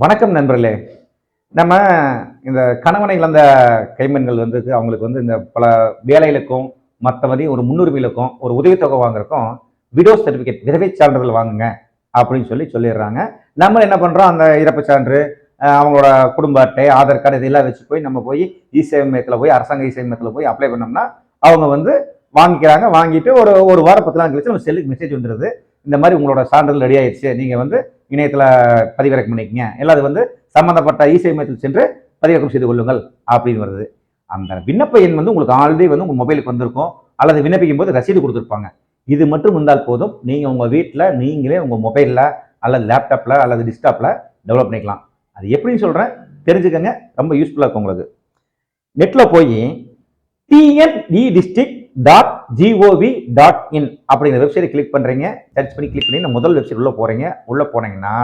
வணக்கம் நண்பர்களே. நம்ம இந்த கணவனை இழந்த கைம்பெண்கள் வந்து அவங்களுக்கு வந்து இந்த பல வேலைகளுக்கும், மத்தபடி ஒரு முன்னுரிமைகளுக்கும், ஒரு உதவித்தொகை வாங்குறதுக்கும் விடோ சர்டிஃபிகேட் விதவைச் சான்றிதழ் வாங்குங்க அப்படின்னு சொல்லிடுறாங்க. நம்ம என்ன பண்றோம், அந்த இறப்புச் சான்று, அவங்களோட குடும்ப அட்டை, ஆதார் கார்டு இதெல்லாம் வச்சு நம்ம போய் இ-சேவை மையத்துல போய், அரசாங்க இ-சேவை மையத்துல போய் அப்ளை பண்ணோம்னா, அவங்க வந்து வாங்கிக்கிறாங்க. வாங்கிட்டு ஒரு ஒரு வாரம் 10 நாள் கழிச்சு நம்ம செல்லுக்கு மெசேஜ் வந்துருது. இந்த மாதிரி உங்களோட சான்றிதழ் ரெடி ஆயிடுச்சு. நீங்க வந்து இணையத்துல பதிவிறக்கம் பண்ணிக்கங்க. இல்ல அது வந்து சம்பந்தப்பட்ட இ-சேவை மையத்தில் சென்று பதிவிறக்கம் செய்து கொள்ளுங்கள் அப்படின்னு வருது. அந்த விண்ணப்ப எண் வந்து உங்களுக்கு ஆல்ரெடி வந்து உங்க மொபைலுக்கு வந்திருக்கும், அல்லது விண்ணப்பிக்கும் போது ரசீது கொடுத்துருப்பாங்க. இது மட்டும் இருந்தால் போதும், நீங்க உங்க வீட்டுல நீங்களே உங்க மொபைல்ல அல்லது லேப்டாப்ல அல்லது டெஸ்க்டாப்ல டெவலப் பண்ணிக்கலாம். அது எப்படின்னு சொல்றேன், தெரிஞ்சுக்கங்க. ரொம்ப யூஸ்ஃபுல்லா இருக்கும் உங்களுக்கு. நெட்ல போய் tnedistrict.gov.in அப்படிங்கிற வெப்சைட் கிளிக் பண்றீங்க. சர்ச் பண்ணி கிளிக் பண்ணி முதல் வெப்சைட் உள்ள போறீங்க. உள்ள போனீங்கன்னா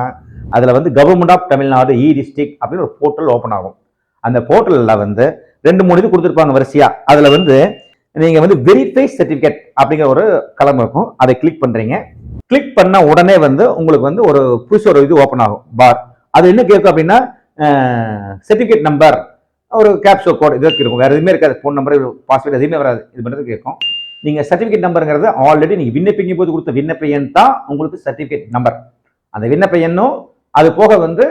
அதுல வந்து government of Tamil Nadu e district அப்படின்னு ஒரு போர்ட்டல் ஓபன் ஆகும். அந்த போர்ட்டல்ல வந்து 2-3 இது கொடுத்துருப்பாங்க வரிசையா. அதுல வந்து நீங்க வந்து வெரிஃபை சர்டிபிகேட் அப்படிங்கிற ஒரு கலம் இருக்கும். அதை கிளிக் பண்றீங்க. கிளிக் பண்ண உடனே வந்து உங்களுக்கு வந்து ஒரு புதுசு ஒரு இது ஓபன் ஆகும் பார். அது என்ன கேட்கும் அப்படின்னா, சர்டிபிகேட் நம்பர், ஒரு கேப்சோ கோட் இதற்கு இருக்கும். வேற எதுவுமே இருக்காது. போன் நம்பர், பாஸ்வேர்டு எதுவுமே வராது. இது மட்டும் கேட்கும். நீங்க சர்டிபிகேட் நம்பருங்கிறது ஆல்ரெடி நீங்க விண்ணப்பிக்கும் போது கொடுத்த விண்ணப்ப எண் தான் உங்களுக்கு சர்டிபிகேட் நம்பர். அந்த விண்ணப்ப எண்ணும் அது போக வந்து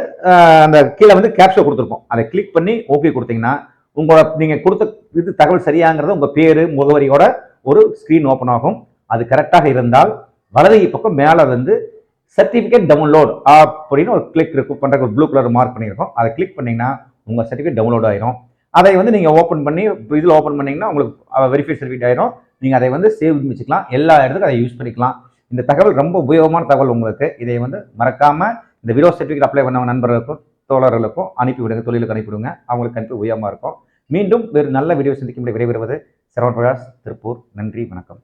அந்த கீழே வந்து கேப்சோ கொடுத்துருக்கோம். அதை கிளிக் பண்ணி ஓகே கொடுத்தீங்கன்னா உங்களோட நீங்க கொடுத்த இது தகவல் சரியாங்கிறது உங்க பேரு முகவரியோட ஒரு ஸ்கிரீன் ஓபன் ஆகும். அது கரெக்டாக இருந்தால் வலது பக்கம் மேல வந்து சர்டிபிகேட் டவுன்லோட் அப்படின்னு ஒரு கிளிக் இருக்கும். பண்ற ஒரு ப்ளூ கலர் மார்க் பண்ணியிருக்கோம். அதை கிளிக் பண்ணீங்கன்னா உங்க சர்டிபிகேட் டவுன்லோட் ஆயிரும். அதை வந்து நீங்க ஓபன் பண்ணி இதில் ஓபன் பண்ணீங்கன்னா உங்களுக்கு வெரிஃபை சர்டிபிகேட் ஆயிரும். நீங்க அதை வந்து சேவ் பண்ணி வச்சுக்கலாம். எல்லா இடத்துக்கும் அதை யூஸ் பண்ணிக்கலாம். இந்த தகவல் ரொம்ப உபயோகமான தகவல் உங்களுக்கு. இதை வந்து மறக்காம இந்த விடோ சர்டிபிகேட் அப்ளை பண்ண நண்பர்களுக்கும் தோழர்களுக்கும் அனுப்பிவிடுங்க. தொழிலுக்கு அனுப்பிவிடுங்க. அவங்களுக்கு அனுப்பி உபயோகமா இருக்கும். மீண்டும் வேறு நல்ல வீடியோ சந்திக்கும் விடைபெறுவது சரவண பிரகாஷ், திருப்பூர். நன்றி, வணக்கம்.